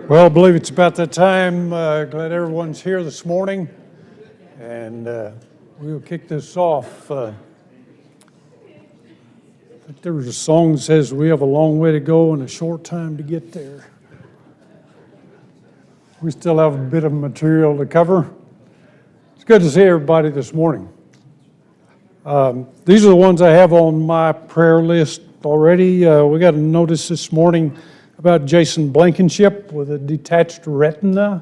Well, I believe it's about that time. Glad everyone's here this morning, and we'll kick this off. I think there was a song that says, "We have a long way to go and a short time to get there." We still have a bit of material to cover. It's good to see everybody this morning. These are the ones I have on my prayer list already. We got a notice this morning about Jason Blankenship with a detached retina.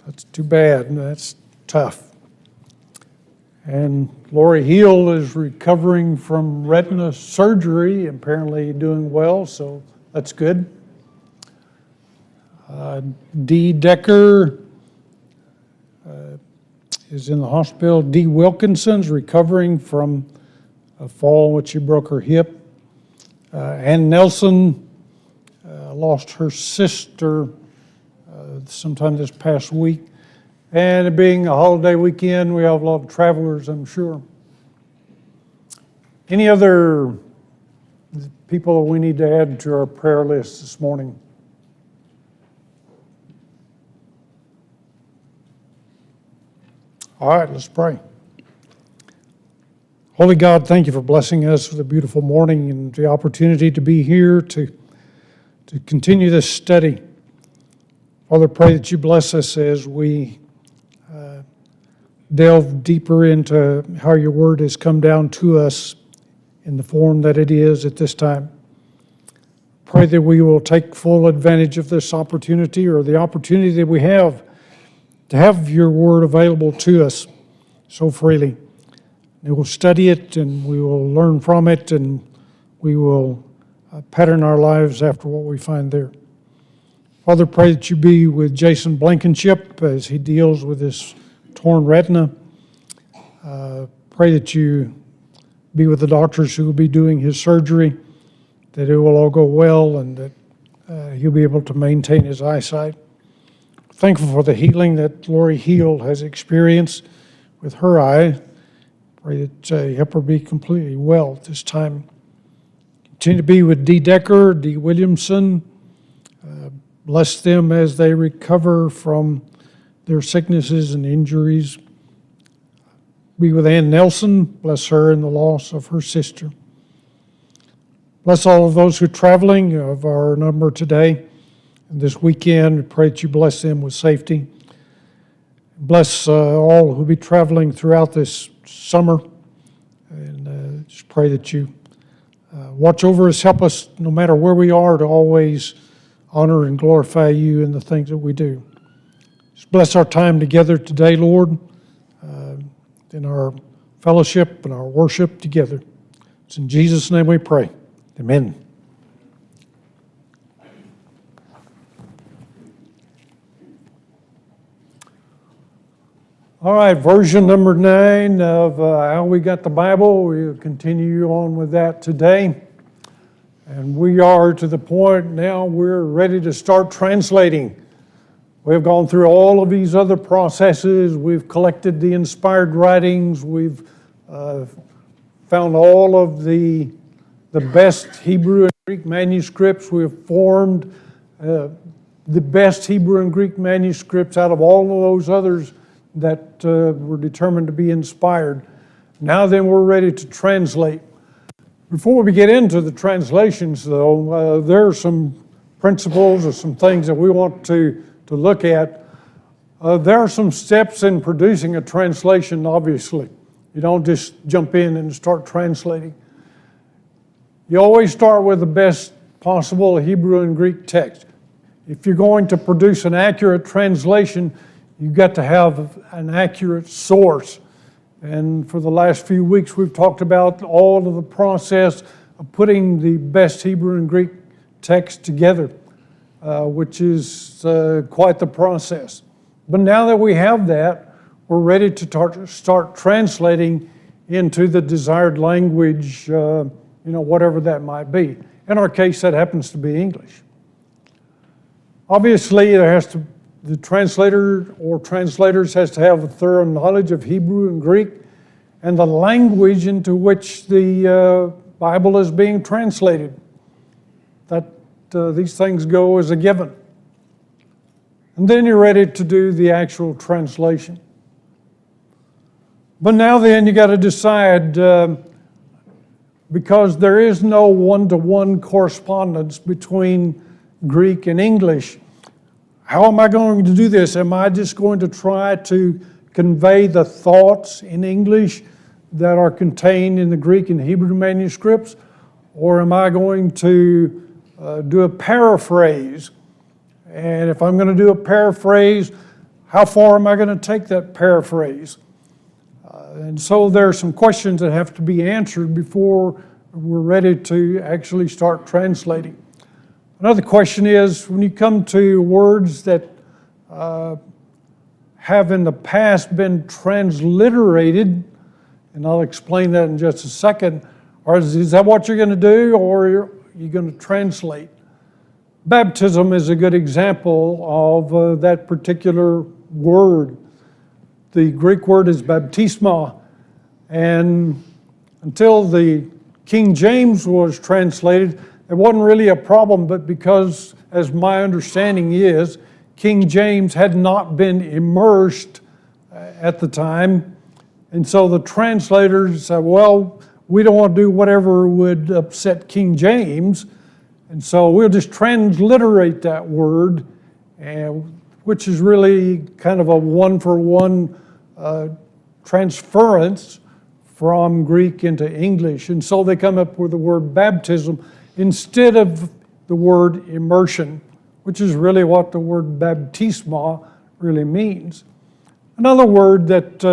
That's too bad. That's tough. And Lori Heal is recovering from retina surgery, apparently doing well, so that's good. Dee Decker is in the hospital. Dee Wilkinson's recovering from a fall in which she broke her hip. Ann Nelson lost her sister sometime this past week. And it being a holiday weekend, we have a lot of travelers, I'm sure. Any other people we need to add to our prayer list this morning? All right, let's pray. Holy God, thank you for blessing us with a beautiful morning and the opportunity to be here to continue this study. Father, pray that you bless us as we delve deeper into how your word has come down to us in the form that it is at this time. Pray that we will take full advantage of this opportunity, or the opportunity that we have to have your word available to us so freely. We will study it, and we will learn from it, and we will pattern our lives after what we find there. Father, pray that you be with Jason Blankenship as he deals with his torn retina. Pray that you be with the doctors who will be doing his surgery, that it will all go well, and that he'll be able to maintain his eyesight. Thankful for the healing that Lori Heal has experienced with her eye. Pray that you help her be completely well at this time. Continue to be with Dee Decker, Dee Williamson. Bless them as they recover from their sicknesses and injuries. Be with Ann Nelson. Bless her in the loss of her sister. Bless all of those who are traveling of our number today and this weekend. We pray that you bless them with safety. Bless all who will be traveling throughout this summer, and just pray that you watch over us, help us no matter where we are to always honor and glorify you in the things that we do. Just bless our time together today, Lord, in our fellowship and our worship together. It's in Jesus' name we pray. Amen. All right, version number 9 of How We Got the Bible. We'll continue on with that today. And we are to the point now we're ready to start translating. We've gone through all of these other processes. We've collected the inspired writings. We've found all of the best Hebrew and Greek manuscripts. We've formed the best Hebrew and Greek manuscripts out of all of those others that were determined to be inspired. Now then, we're ready to translate. Before we get into the translations, though, there are some principles or some things that we want to look at. There are some steps in producing a translation, obviously. You don't just jump in and start translating. You always start with the best possible Hebrew and Greek text. If you're going to produce an accurate translation, you've got to have an accurate source. And for the last few weeks, we've talked about all of the process of putting the best Hebrew and Greek text together, which is quite the process. But now that we have that, we're ready to start translating into the desired language, whatever that might be. In our case, that happens to be English. Obviously, the translator or translators has to have a thorough knowledge of Hebrew and Greek and the language into which the Bible is being translated. That these things go as a given. And then you're ready to do the actual translation. But now then, you got to decide, because there is no one-to-one correspondence between Greek and English. How am I going to do this? Am I just going to try to convey the thoughts in English that are contained in the Greek and Hebrew manuscripts? Or am I going to do a paraphrase? And if I'm going to do a paraphrase, how far am I going to take that paraphrase? And so there are some questions that have to be answered before we're ready to actually start translating. Another question is, when you come to words that have in the past been transliterated, and I'll explain that in just a second, or is that what you're going to do, or are you going to translate? Baptism is a good example of that particular word. The Greek word is baptisma, and until the King James was translated, it wasn't really a problem, but because, as my understanding is, King James had not been immersed at the time, and so the translators said, well, we don't want to do whatever would upset King James, and so we'll just transliterate that word, which is really kind of a one-for-one transference from Greek into English. And so they come up with the word baptism instead of the word immersion, which is really what the word baptisma really means. Another word that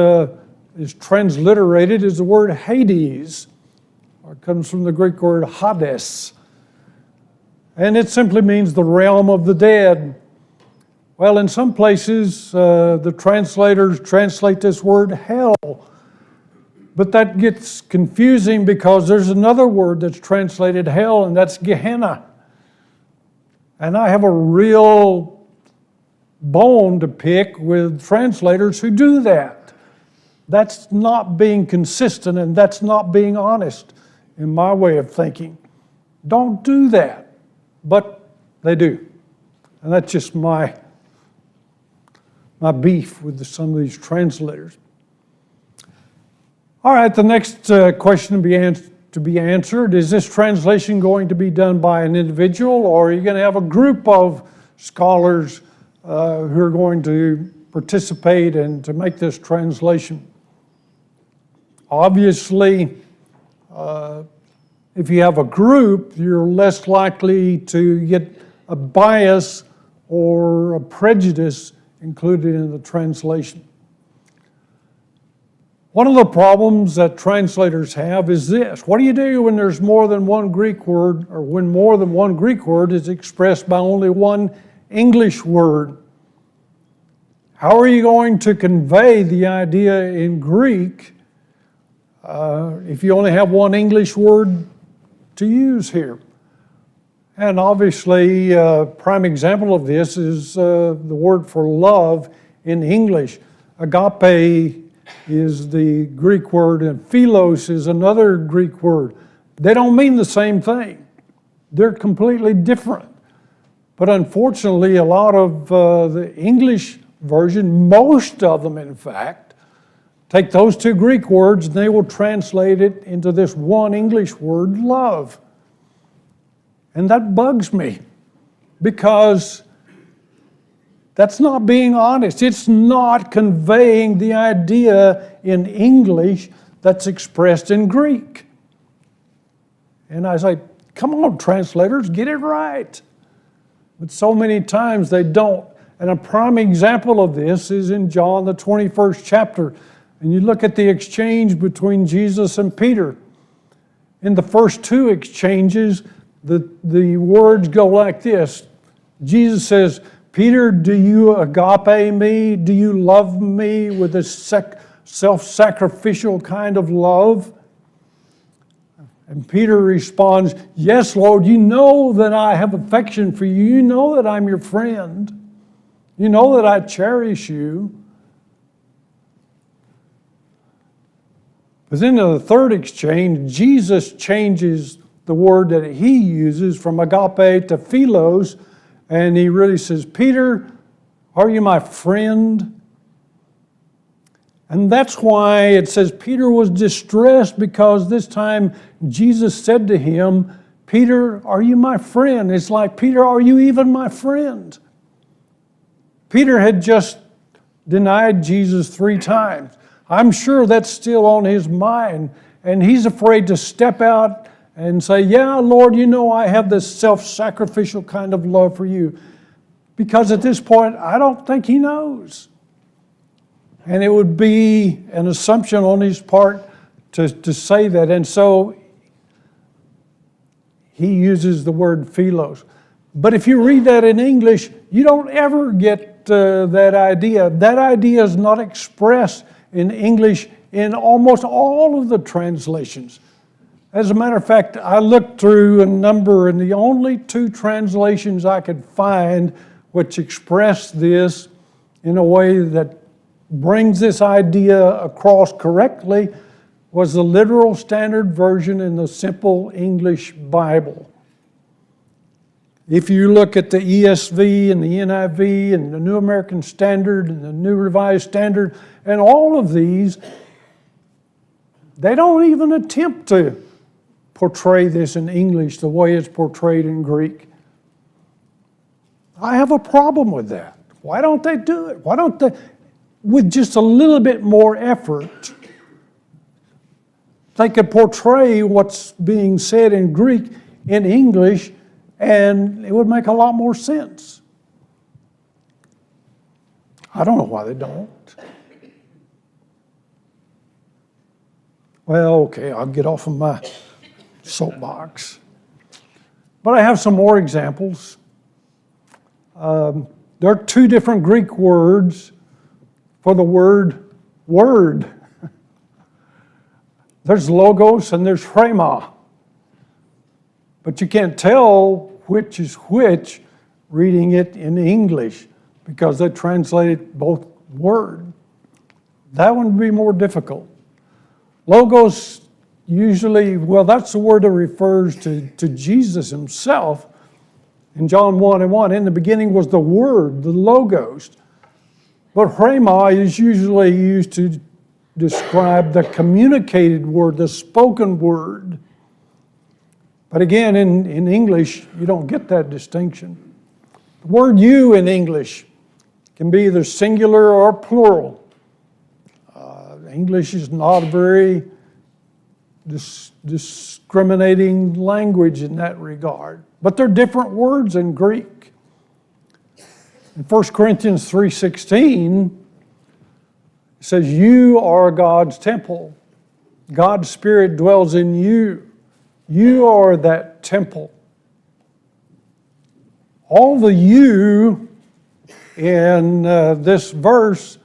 is transliterated is the word Hades. It comes from the Greek word Hades. And it simply means the realm of the dead. Well, in some places, the translators translate this word hell. But that gets confusing because there's another word that's translated hell, and that's Gehenna. And I have a real bone to pick with translators who do that. That's not being consistent, and that's not being honest in my way of thinking. Don't do that. But they do. And that's just my beef with some of these translators. All right, the next question to be answered, is this translation going to be done by an individual, or are you going to have a group of scholars who are going to participate and to make this translation? Obviously, if you have a group, you're less likely to get a bias or a prejudice included in the translation. One of the problems that translators have is this. What do you do when there's more than one Greek word, or when more than one Greek word is expressed by only one English word? How are you going to convey the idea in Greek if you only have one English word to use here? And obviously, a prime example of this is the word for love in English. Agape is the Greek word, and philos is another Greek word. They don't mean the same thing. They're completely different. But unfortunately, a lot of the English version, most of them in fact, take those two Greek words and they will translate it into this one English word, love. And that bugs me, because that's not being honest. It's not conveying the idea in English that's expressed in Greek. And I say, come on, translators, get it right. But so many times they don't. And a prime example of this is in John, the 21st chapter. And you look at the exchange between Jesus and Peter. In the first two exchanges, the words go like this. Jesus says, Peter, do you agape me? Do you love me with a self-sacrificial kind of love? And Peter responds, yes, Lord, you know that I have affection for you. You know that I'm your friend. You know that I cherish you. But then in the third exchange, Jesus changes the word that he uses from agape to philos, and he really says, Peter, are you my friend? And that's why it says Peter was distressed, because this time Jesus said to him, Peter, are you my friend? It's like, Peter, are you even my friend? Peter had just denied Jesus 3 times. I'm sure that's still on his mind, and he's afraid to step out and say, yeah, Lord, you know I have this self-sacrificial kind of love for you. Because at this point, I don't think he knows. And it would be an assumption on his part to say that. And so he uses the word philos. But if you read that in English, you don't ever get that idea. That idea is not expressed in English in almost all of the translations. As a matter of fact, I looked through a number, and the only 2 translations I could find which express this in a way that brings this idea across correctly was the Literal Standard Version in the Simple English Bible. If you look at the ESV and the NIV and the New American Standard and the New Revised Standard and all of these, they don't even attempt to portray this in English the way it's portrayed in Greek. I have a problem with that. Why don't they do it? Why don't they, with just a little bit more effort, they could portray what's being said in Greek in English, and it would make a lot more sense. I don't know why they don't. Well, okay, I'll get off of my soapbox. But I have some more examples. There are 2 different Greek words for the word word. There's logos and there's rhema. But you can't tell which is which reading it in English, because they translate both word. That one would be more difficult. Logos usually, well, that's the word that refers to Jesus himself. In John 1:1, in the beginning was the Word, the Logos. But rhema is usually used to describe the communicated word, the spoken word. But again, in English, you don't get that distinction. The word you in English can be either singular or plural. English is not a very discriminating language in that regard. But they're different words in Greek. In 1 Corinthians 3:16, it says, you are God's temple. God's Spirit dwells in you. You are that temple. All the you in this verse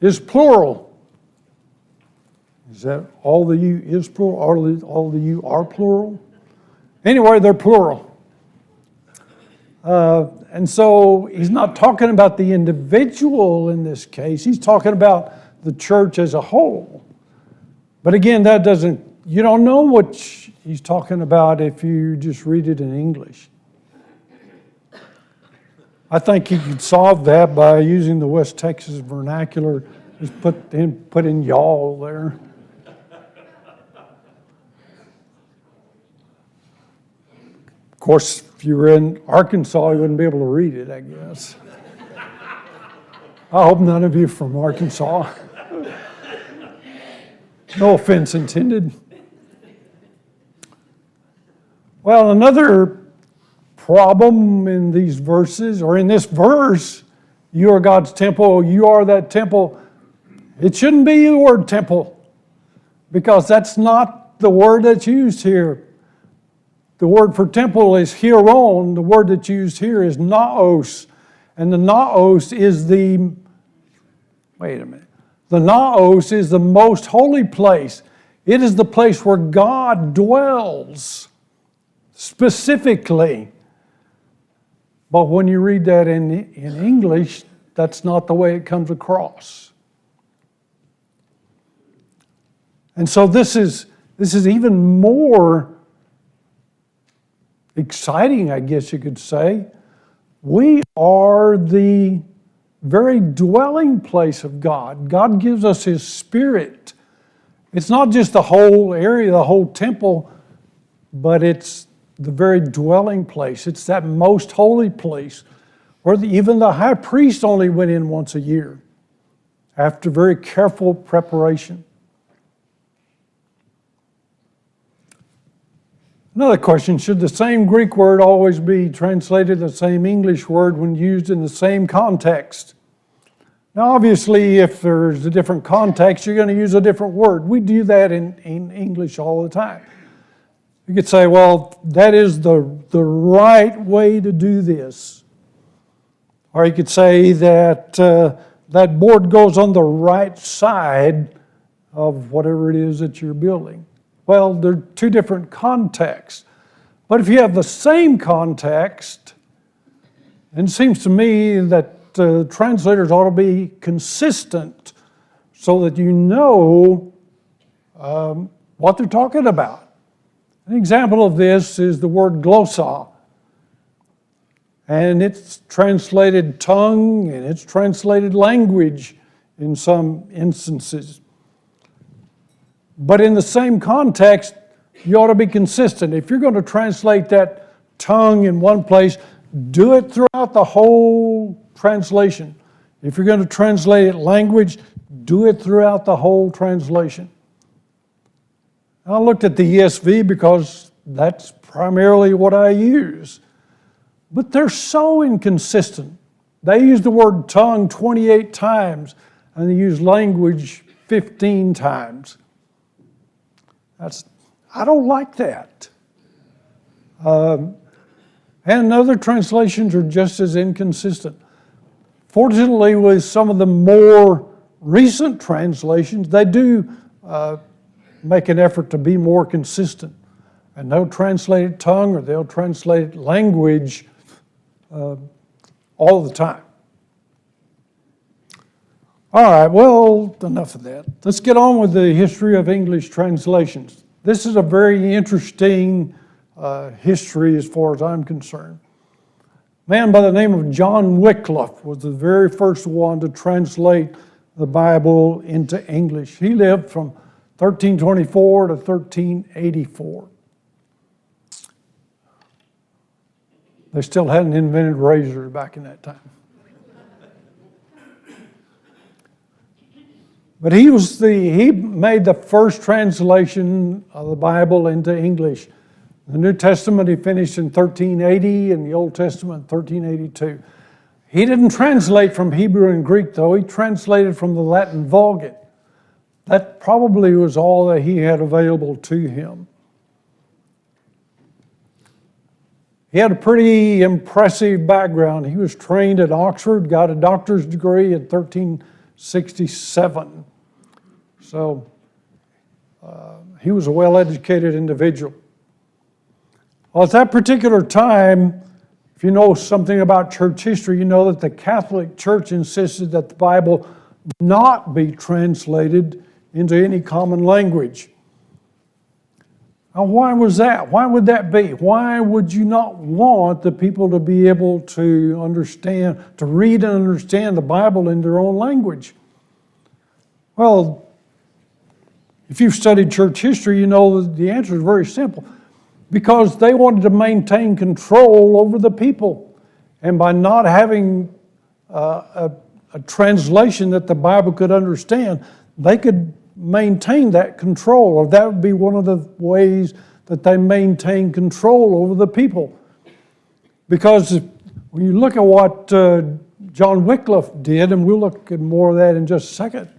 is plural. Is that all the you is plural? All the you are plural? Anyway, they're plural. And so he's not talking about the individual in this case. He's talking about the church as a whole. But again, you don't know what he's talking about if you just read it in English. I think you could solve that by using the West Texas vernacular. Just put in y'all there. Of course, if you were in Arkansas, you wouldn't be able to read it, I guess. I hope none of you are from Arkansas. No offense intended. Well, another problem in these verses, or in this verse, you are God's temple, you are that temple. It shouldn't be the word temple, because that's not the word that's used here. The word for temple is hieron. The word that's used here is naos. And the naos is the naos is the most holy place. It is the place where God dwells specifically. But when you read that in English, that's not the way it comes across. And so this is even more exciting, I guess you could say. We are the very dwelling place of God. God gives us His Spirit. It's not just the whole area, the whole temple, but it's the very dwelling place. It's that most holy place where even the high priest only went in once a year after very careful preparation. Another question, should the same Greek word always be translated the same English word when used in the same context? Now, obviously, if there's a different context, you're going to use a different word. We do that in English all the time. You could say, well, that is the right way to do this. Or you could say that that board goes on the right side of whatever it is that you're building. Well, they're two different contexts. But if you have the same context, it seems to me that translators ought to be consistent so that you know what they're talking about. An example of this is the word glossa. And it's translated tongue and it's translated language in some instances. But in the same context, you ought to be consistent. If you're going to translate that tongue in one place, do it throughout the whole translation. If you're going to translate it language, do it throughout the whole translation. I looked at the ESV because that's primarily what I use. But they're so inconsistent. They use the word tongue 28 times, and they use language 15 times. I don't like that. And other translations are just as inconsistent. Fortunately, with some of the more recent translations, they do make an effort to be more consistent. And they'll translate it tongue or they'll translate it language all the time. All right, well, enough of that. Let's get on with the history of English translations. This is a very interesting history as far as I'm concerned. A man by the name of John Wycliffe was the very first one to translate the Bible into English. He lived from 1324 to 1384. They still hadn't invented razors back in that time. But he made the first translation of the Bible into English. The New Testament he finished in 1380 and the Old Testament 1382. He didn't translate from Hebrew and Greek though, he translated from the Latin Vulgate. That probably was all that he had available to him. He had a pretty impressive background. He was trained at Oxford, got a doctor's degree in 1367. So he was a well-educated individual. Well, at that particular time, if you know something about church history, you know that the Catholic Church insisted that the Bible not be translated into any common language. Now, why was that? Why would that be? Why would you not want the people to be able to understand, to read and understand the Bible in their own language? Well, if you've studied church history, you know that the answer is very simple. Because they wanted to maintain control over the people. And by not having a translation that the Bible could understand, they could maintain that control, or that would be one of the ways that they maintain control over the people. Because when you look at what John Wycliffe did, and we'll look at more of that in just a second,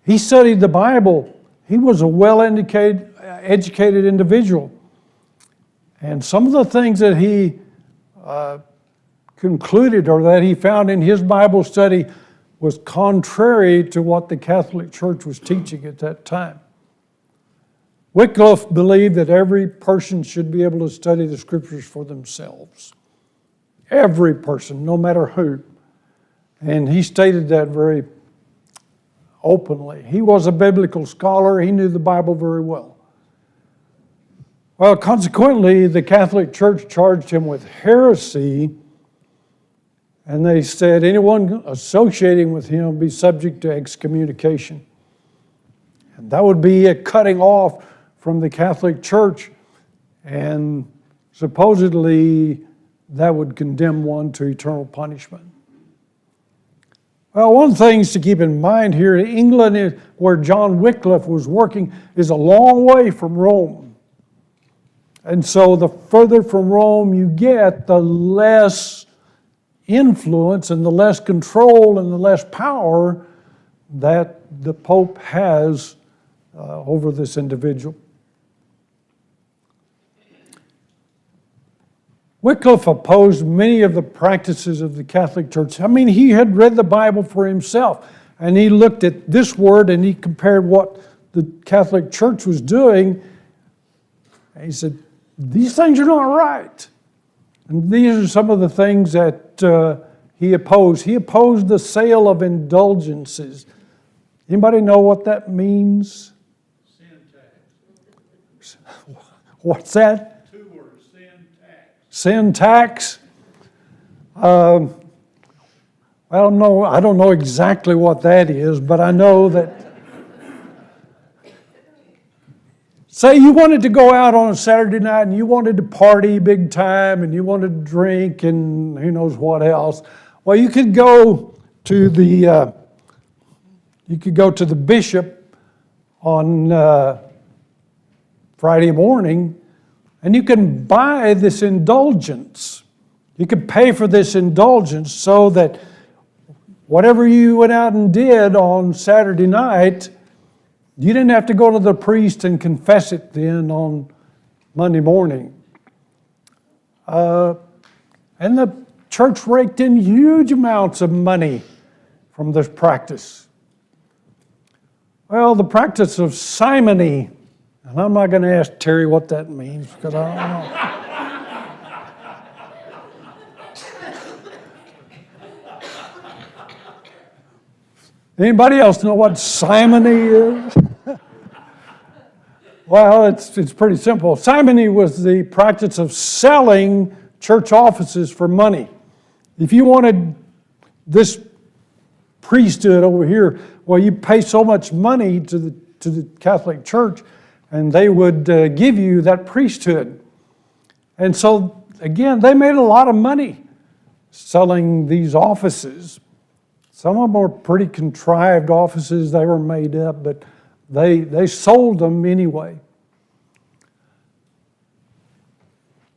he studied the Bible. He was a well-educated individual. And some of the things that he concluded or that he found in his Bible study was contrary to what the Catholic Church was teaching at that time. Wycliffe believed that every person should be able to study the Scriptures for themselves. Every person, no matter who. And he stated that very openly. He was a biblical scholar. He knew the Bible very well. Well, consequently, the Catholic Church charged him with heresy, and they said anyone associating with him be subject to excommunication. And that would be a cutting off from the Catholic Church, and supposedly that would condemn one to eternal punishment. Well, one of the things to keep in mind here, England, where John Wycliffe was working, is a long way from Rome. And so the further from Rome you get, the less influence and the less control and the less power that the Pope has over this individual. Wycliffe opposed many of the practices of the Catholic Church. I mean, he had read the Bible for himself, and he looked at this word and he compared what the Catholic Church was doing, and he said, these things are not right. And these are some of the things that he opposed. He opposed the sale of indulgences. Anybody know what that means? Sin tax. What's that? Sin tax. Sin tax. I don't know exactly what that is, but I know that. Say you wanted to go out on a Saturday night and you wanted to party big time and you wanted to drink and who knows what else. Well, you could go to the bishop on Friday morning, and you can buy this indulgence. You could pay for this indulgence so that whatever you went out and did on Saturday night, you didn't have to go to the priest and confess it then on Monday morning. And the church raked in huge amounts of money from this practice. Well, the practice of simony, and I'm not going to ask Terry what that means because I don't know. Anybody else know what simony is? Well, it's pretty simple. Simony was the practice of selling church offices for money. If you wanted this priesthood over here, well, you pay so much money to the Catholic Church, and they would give you that priesthood. And so, again, they made a lot of money selling these offices. Some of them were pretty contrived offices. They were made up, but they sold them anyway.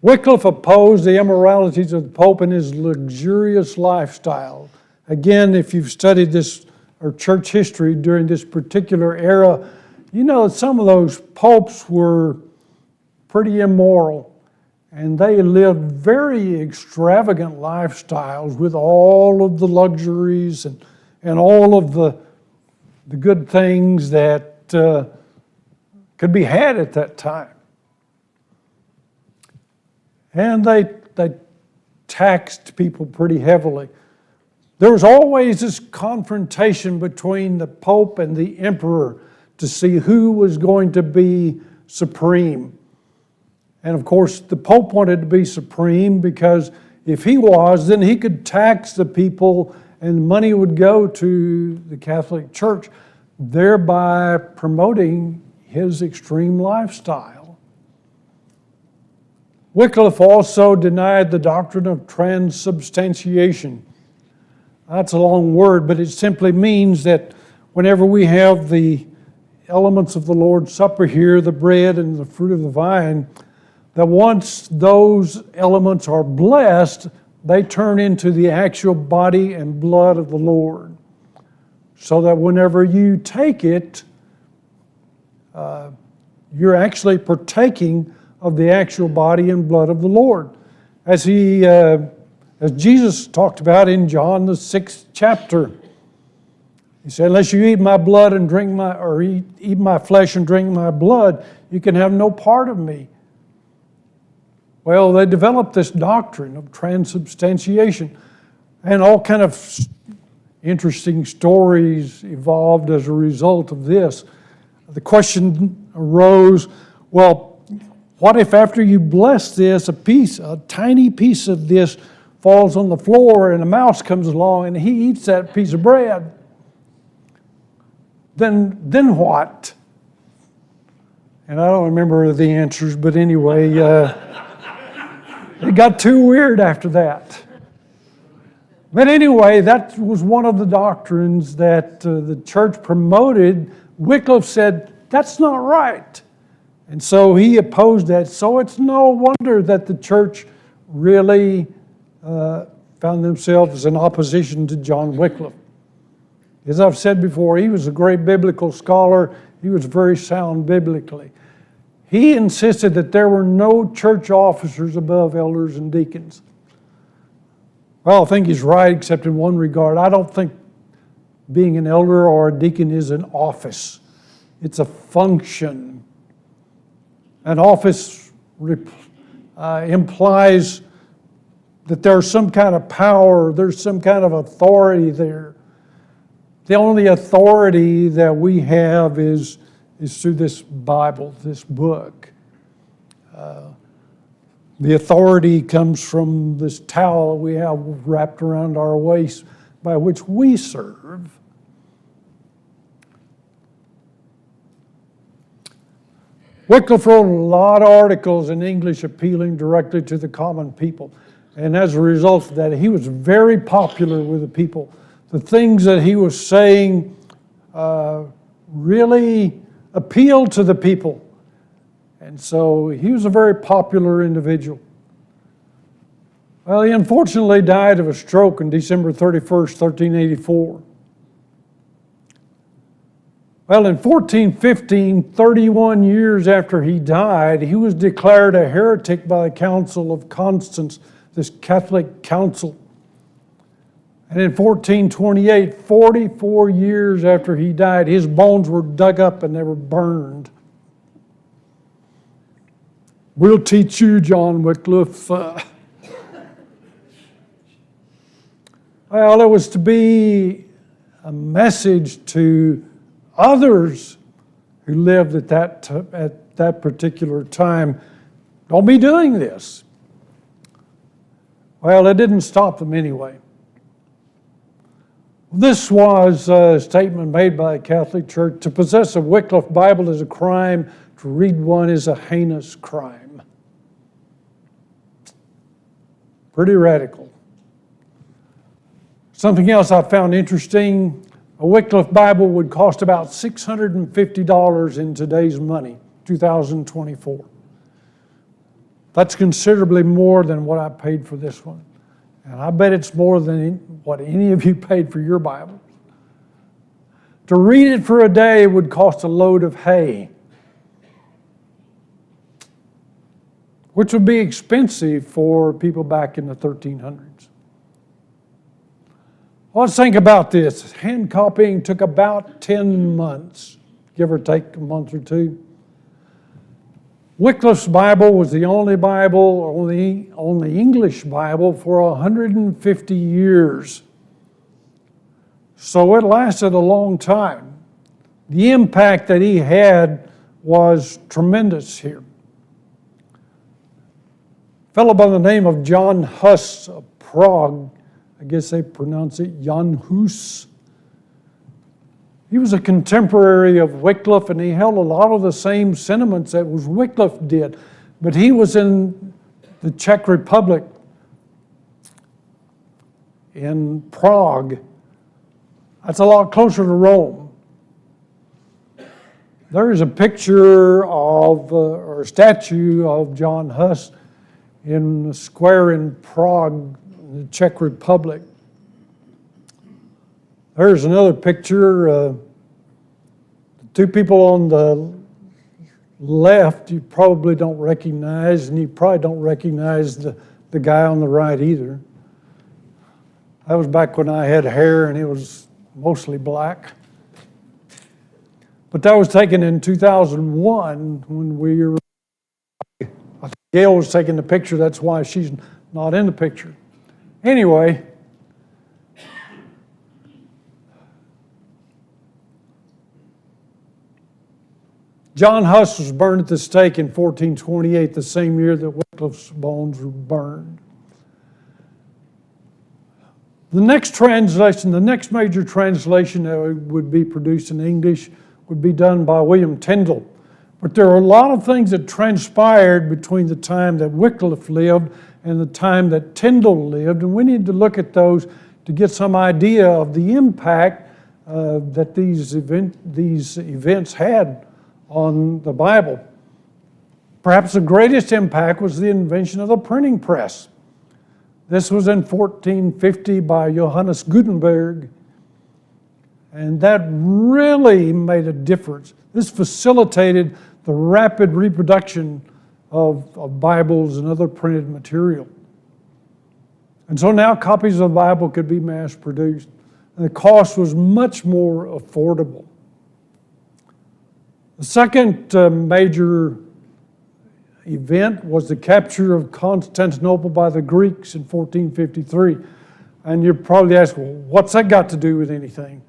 Wycliffe opposed the immoralities of the Pope and his luxurious lifestyle. Again, if you've studied this or church history during this particular era, you know that some of those popes were pretty immoral, and they lived very extravagant lifestyles with all of the luxuries and all of the good things that could be had at that time. And they taxed people pretty heavily. There was always this confrontation between the Pope and the Emperor to see who was going to be supreme. And of course, the Pope wanted to be supreme because if he was, then he could tax the people and money would go to the Catholic Church, thereby promoting his extreme lifestyle. Wycliffe also denied the doctrine of transubstantiation. That's a long word, but it simply means that whenever we have the elements of the Lord's Supper here, the bread and the fruit of the vine, that once those elements are blessed, they turn into the actual body and blood of the Lord. So that whenever you take it, you're actually partaking of the actual body and blood of the Lord. As Jesus talked about in John the 6th chapter. He said, unless you eat my blood and drink eat my flesh and drink my blood, you can have no part of me. Well, they developed this doctrine of transubstantiation, and all kind of interesting stories evolved as a result of this. The question arose, well, What if after you bless this, a tiny piece of this falls on the floor and a mouse comes along and he eats that piece of bread? Then what? And I don't remember the answers, but anyway, it got too weird after that. But anyway, that was one of the doctrines that the church promoted. Wycliffe said, that's not right. And so he opposed that. So it's no wonder that the church really found themselves in opposition to John Wycliffe. As I've said before, he was a great biblical scholar. He was very sound biblically. He insisted that there were no church officers above elders and deacons. Well, I think he's right, except in one regard. I don't think being an elder or a deacon is an office. It's a function. An office implies that there's some kind of power, there's some kind of authority there. The only authority that we have is through this Bible, this book. The authority comes from this towel we have wrapped around our waist by which we serve. Wycliffe wrote a lot of articles in English appealing directly to the common people. And as a result of that, he was very popular with the people. The things that he was saying really appealed to the people. And so he was a very popular individual. Well, he unfortunately died of a stroke on December 31st, 1384. Well, in 1415, 31 years after he died, he was declared a heretic by the Council of Constance, this Catholic council. And in 1428, 44 years after he died, his bones were dug up and they were burned. We'll teach you, John Wycliffe. Well, it was to be a message to others who lived at that particular time. Don't be doing this. Well, it didn't stop them anyway. This was a statement made by the Catholic Church. To possess a Wycliffe Bible is a crime. To read one is a heinous crime. Pretty radical. Something else I found interesting, a Wycliffe Bible would cost about $650 in today's money, 2024. That's considerably more than what I paid for this one. And I bet it's more than what any of you paid for your Bible. To read it for a day would cost a load of hay, which would be expensive for people back in the 1300s. Well, let's think about this. Hand copying took about 10 months, give or take a month or two. Wycliffe's Bible was the only Bible, only English Bible for 150 years. So it lasted a long time. The impact that he had was tremendous here. A fellow by the name of John Huss of Prague, I guess they pronounce it Jan Hus. He was a contemporary of Wycliffe, and he held a lot of the same sentiments that Wycliffe did. But he was in the Czech Republic, in Prague. That's a lot closer to Rome. There is a picture of, or a statue of John Huss in a square in Prague, the Czech Republic. There's another picture. The two people on the left you probably don't recognize, and you probably don't recognize the guy on the right either. That was back when I had hair and it was mostly black. But that was taken in 2001 when we were, I think Gail was taking the picture, that's why she's not in the picture. Anyway, John Huss was burned at the stake in 1428, the same year that Wycliffe's bones were burned. The next translation, the next major translation that would be produced in English would be done by William Tyndale. But there are a lot of things that transpired between the time that Wycliffe lived and the time that Tyndale lived, and we need to look at those to get some idea of the impact that these events had on the Bible. Perhaps the greatest impact was the invention of the printing press. This was in 1450 by Johannes Gutenberg, and that really made a difference. This facilitated the rapid reproduction of Bibles and other printed material. And so now copies of the Bible could be mass produced, and the cost was much more affordable. The second major event was the capture of Constantinople by the Greeks in 1453. And you're probably asking, well, what's that got to do with anything?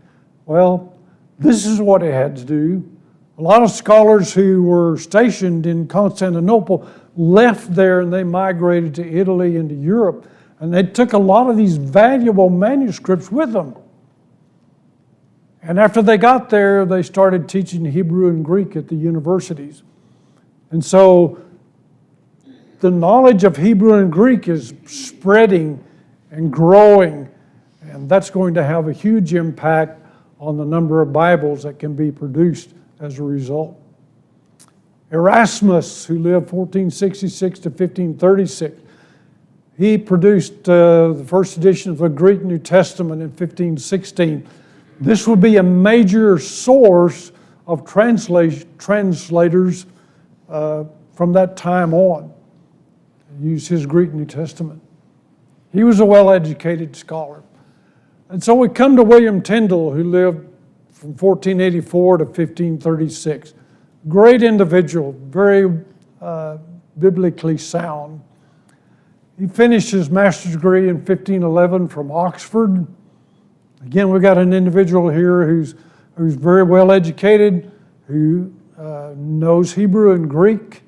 Well, this is what it had to do. A lot of scholars who were stationed in Constantinople left there and they migrated to Italy and to Europe. And they took a lot of these valuable manuscripts with them. And after they got there, they started teaching Hebrew and Greek at the universities. And so the knowledge of Hebrew and Greek is spreading and growing, and that's going to have a huge impact on the number of Bibles that can be produced as a result. Erasmus, who lived 1466 to 1536, he produced the first edition of the Greek New Testament in 1516. This would be a major source of translators from that time on. Use his Greek New Testament. He was a well-educated scholar. And so we come to William Tyndale, who lived from 1484 to 1536. Great individual, very biblically sound. He finished his master's degree in 1511 from Oxford. Again, we've got an individual here who's very well educated, who knows Hebrew and Greek.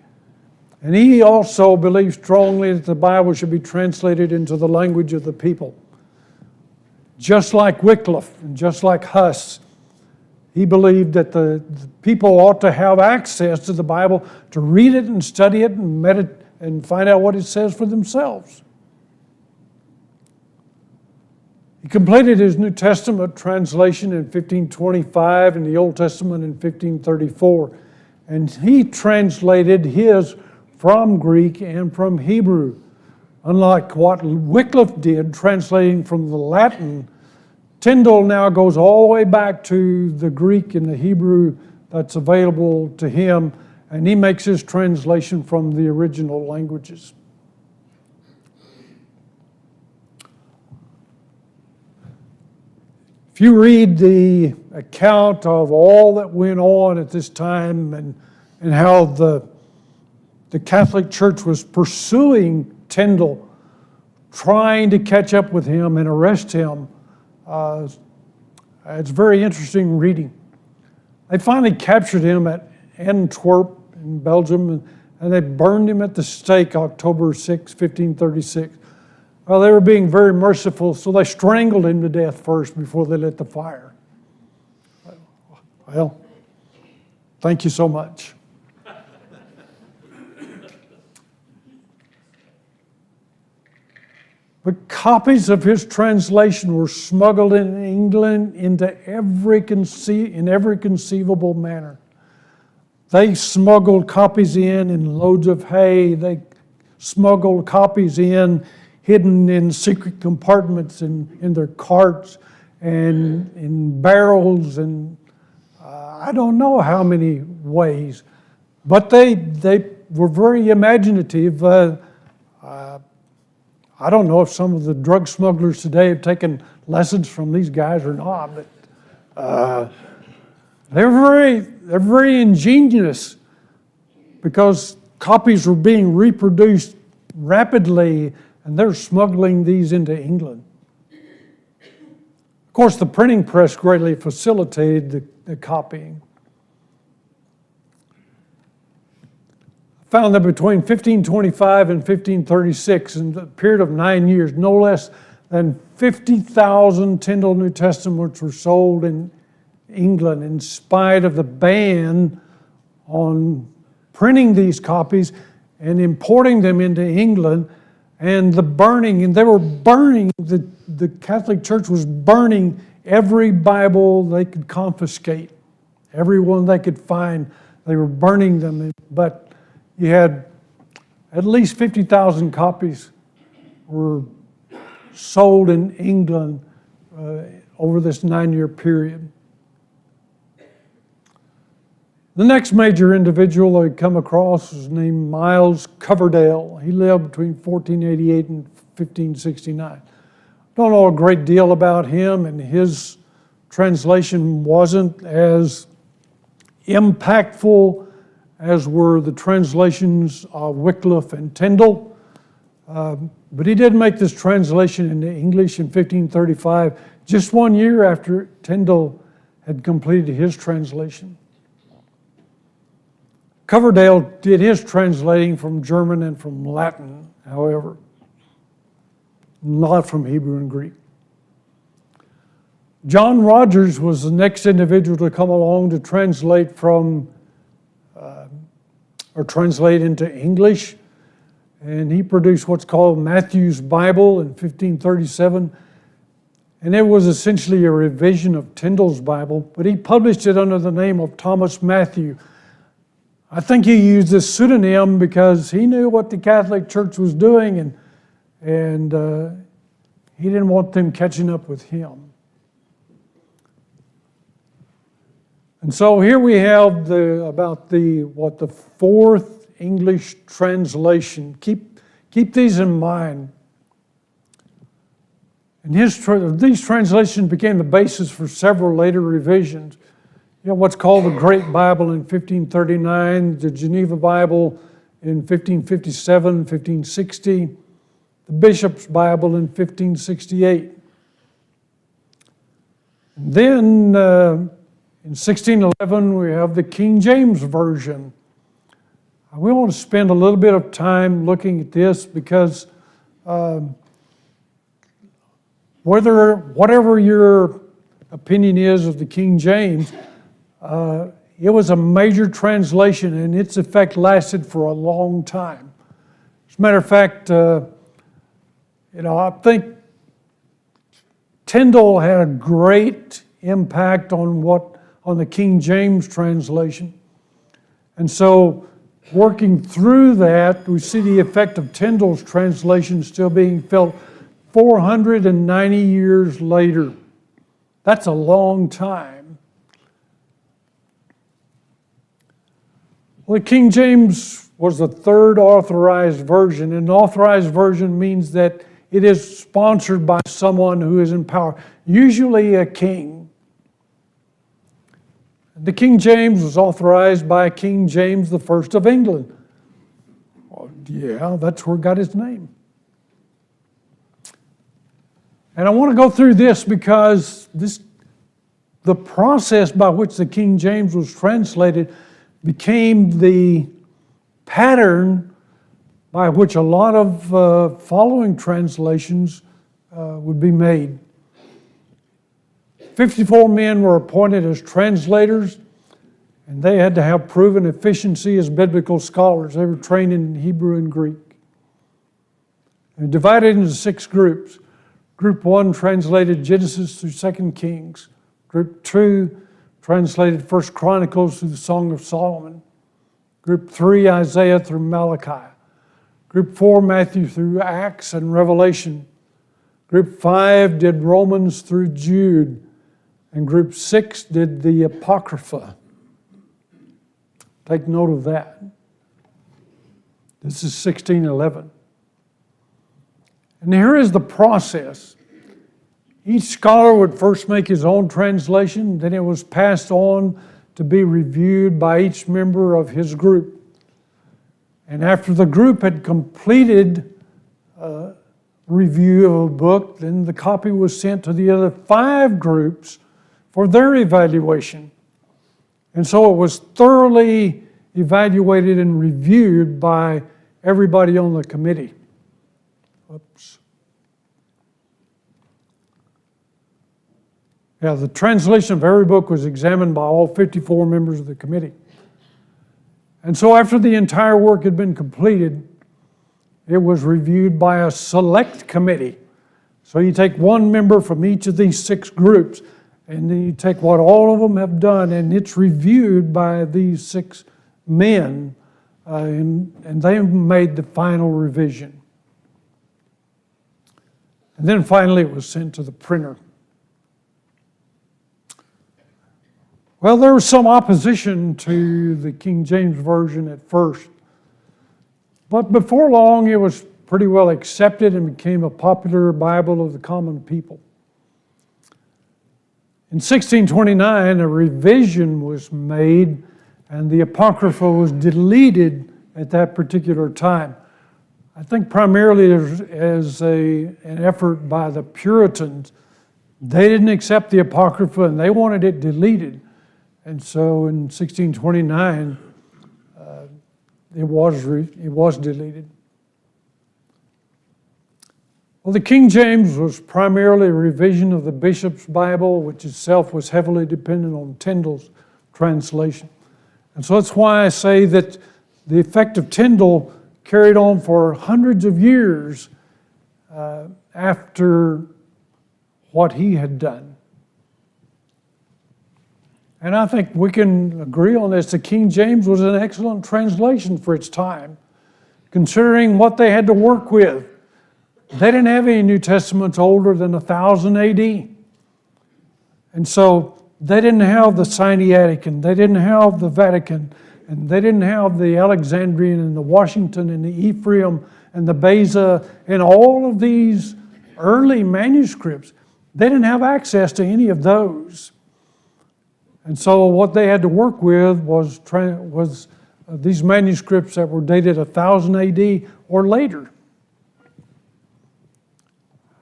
And he also believes strongly that the Bible should be translated into the language of the people. Just like Wycliffe and just like Huss, he believed that the people ought to have access to the Bible to read it and study it and meditate and find out what it says for themselves. He completed his New Testament translation in 1525 and the Old Testament in 1534. And he translated his from Greek and from Hebrew. Unlike what Wycliffe did, translating from the Latin, Tyndale now goes all the way back to the Greek and the Hebrew that's available to him, and he makes his translation from the original languages. If you read the account of all that went on at this time and how the Catholic Church was pursuing Tyndale, trying to catch up with him and arrest him, it's very interesting reading. They finally captured him at Antwerp in Belgium, and they burned him at the stake October 6, 1536. Well, they were being very merciful, so they strangled him to death first before they lit the fire. Well, thank you so much. But copies of his translation were smuggled in England into every conceivable manner. They smuggled copies in loads of hay. They smuggled copies in hidden in secret compartments in their carts and in barrels, and I don't know how many ways. But they were very imaginative. I don't know if some of the drug smugglers today have taken lessons from these guys or not, but they're very ingenious because copies were being reproduced rapidly, and they're smuggling these into England. Of course, the printing press greatly facilitated the copying. found that between 1525 and 1536, in the period of 9 years, no less than 50,000 Tyndale New Testaments were sold in England, in spite of the ban on printing these copies and importing them into England, and the burning, and they were burning, the Catholic Church was burning every Bible they could confiscate, every one they could find, they were burning them. But you had at least 50,000 copies were sold in England over this 9-year period. The next major individual I come across was named Miles Coverdale. He lived between 1488 and 1569. Don't know a great deal about him, and his translation wasn't as impactful as were the translations of Wycliffe and Tyndale. But he did make this translation into English in 1535, just 1 year after Tyndale had completed his translation. Coverdale did his translating from German and from Latin, however, not from Hebrew and Greek. John Rogers was the next individual to come along to translate translate into English, and he produced what's called Matthew's Bible in 1537, and it was essentially a revision of Tyndale's Bible, but he published it under the name of Thomas Matthew. I think he used this pseudonym because he knew what the Catholic Church was doing, and he didn't want them catching up with him. And so here we have the fourth English translation. Keep these in mind. And these translations became the basis for several later revisions. You know, what's called the Great Bible in 1539, the Geneva Bible in 1557, 1560, the Bishop's Bible in 1568. And then in 1611, we have the King James Version. We want to spend a little bit of time looking at this because whatever your opinion is of the King James, it was a major translation, and its effect lasted for a long time. As a matter of fact, I think Tyndale had a great impact on the King James translation. And so, working through that, we see the effect of Tyndale's translation still being felt 490 years later. That's a long time. Well, the King James was the third authorized version. An authorized version means that it is sponsored by someone who is in power, usually a king. The King James was authorized by King James I of England. Well, yeah, that's where it got its name. And I want to go through this because the process by which the King James was translated became the pattern by which a lot of following translations would be made. 54 men were appointed as translators, and they had to have proven efficiency as biblical scholars. They were trained in Hebrew and Greek. They're divided into 6 groups. Group 1 translated Genesis through 2 Kings. Group 2 translated 1 Chronicles through the Song of Solomon. Group 3, Isaiah through Malachi. Group 4, Matthew through Acts and Revelation. Group 5 did Romans through Jude. And Group 6 did the Apocrypha. Take note of that. This is 1611. And here is the process. Each scholar would first make his own translation, then it was passed on to be reviewed by each member of his group. And after the group had completed review of a book, then the copy was sent to the other 5 groups for their evaluation. And so it was thoroughly evaluated and reviewed by everybody on the committee. Oops. Yeah, the translation of every book was examined by all 54 members of the committee. And so after the entire work had been completed, it was reviewed by a select committee. So you take one member from each of these 6 groups, and then you take what all of them have done, and it's reviewed by these 6 men, and they made the final revision. And then finally it was sent to the printer. Well, there was some opposition to the King James Version at first, but before long it was pretty well accepted and became a popular Bible of the common people. In 1629, a revision was made, and the Apocrypha was deleted at that particular time. I think primarily as an effort by the Puritans. They didn't accept the Apocrypha and they wanted it deleted. And so in 1629, it was deleted. Well, the King James was primarily a revision of the Bishop's Bible, which itself was heavily dependent on Tyndale's translation. And so that's why I say that the effect of Tyndale carried on for hundreds of years after what he had done. And I think we can agree on this. The King James was an excellent translation for its time, considering what they had to work with. They didn't have any New Testaments older than 1000 AD. And so they didn't have the Sinaitic, and they didn't have the Vatican, and they didn't have the Alexandrian and the Washington and the Ephraim and the Beza and all of these early manuscripts. They didn't have access to any of those. And so what they had to work with was these manuscripts that were dated 1000 AD or later.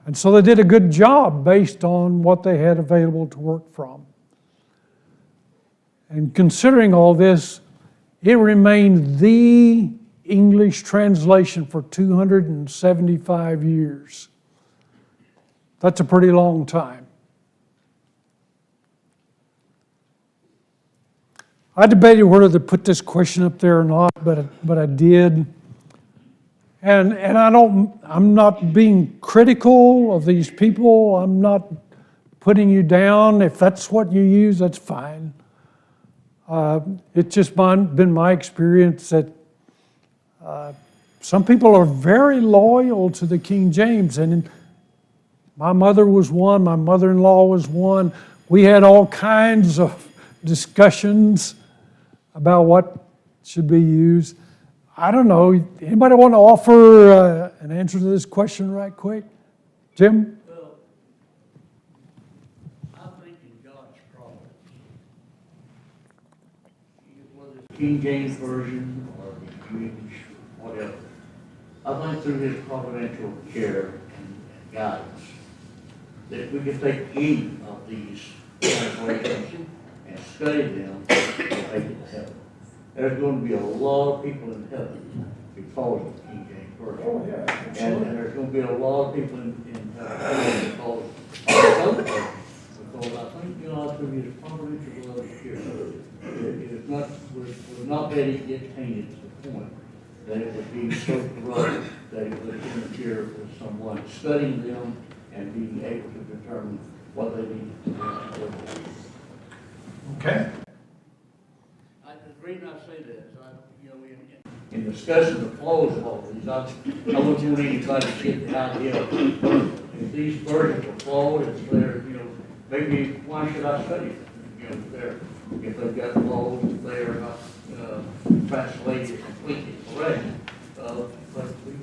And so they did a good job based on what they had available to work from. And considering all this, it remained the English translation for 275 years. That's a pretty long time. I debated whether to put this question up there or not, but I did. And I'm not being critical of these people. I'm not putting you down. If that's what you use, that's fine. It's just been my experience that some people are very loyal to the King James. And my mother was one, my mother-in-law was one. We had all kinds of discussions about what should be used. I don't know. Anybody want to offer an answer to this question right quick? Jim? Well, I think in God's providence, whether it's King James Version or the English, whatever, I think through his providential care and guidance, that we could take any of these translations and study them and make it to heaven. There's going to be a lot of people in heaven because of the King James Version. Oh, yeah, and there's going to be a lot of people in heaven because of the other version. Because I think God, through his providential love here, it is not, would not let it get tainted to the point that it would be so corrupt that it would interfere with someone studying them and being able to determine what they need to do. Okay. The reason I say that is, in discussing the flaws of all these, I wouldn't want anybody to get the idea if these versions are flawed, if they're, maybe why should I study them? If they've got flaws, if they are not translated completely correct. But we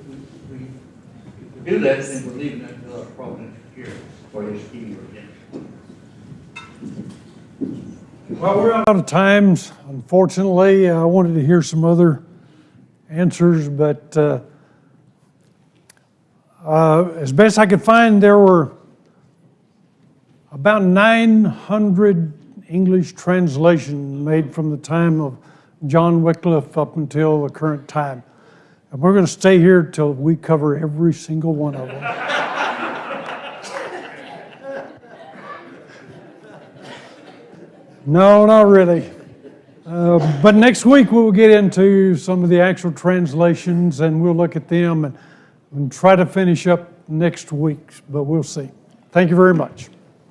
do that, then we're leaving that to God's providential care for his scheme or redemption. Well, we're out of time, unfortunately. I wanted to hear some other answers, but as best I could find, there were about 900 English translations made from the time of John Wycliffe up until the current time. And we're going to stay here till we cover every single one of them. No, not really. But next week we'll get into some of the actual translations and we'll look at them and try to finish up next week, but we'll see. Thank you very much.